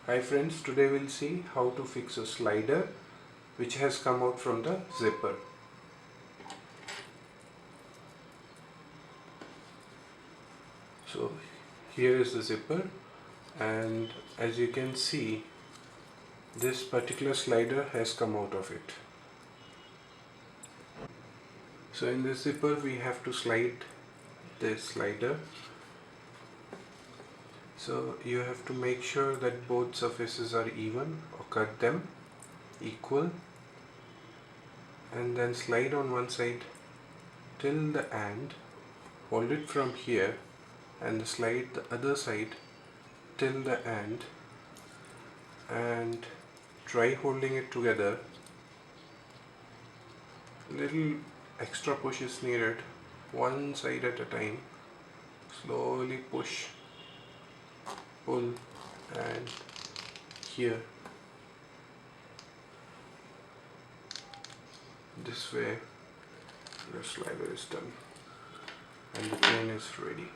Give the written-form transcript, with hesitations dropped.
Hi friends, today we'll see how to fix a slider which has come out from the zipper. So here is the zipper, and as you can see, this particular slider has come out of it. So in this zipper we have to slide this slider. So you have to make sure that both surfaces are even, or cut them equal, and then slide on one side till the end, hold it from here and slide the other side till the end, and try holding it together. Little extra push is needed, one side at a time. Slowly push, pull, and here. This way your slider is done and the chain is ready.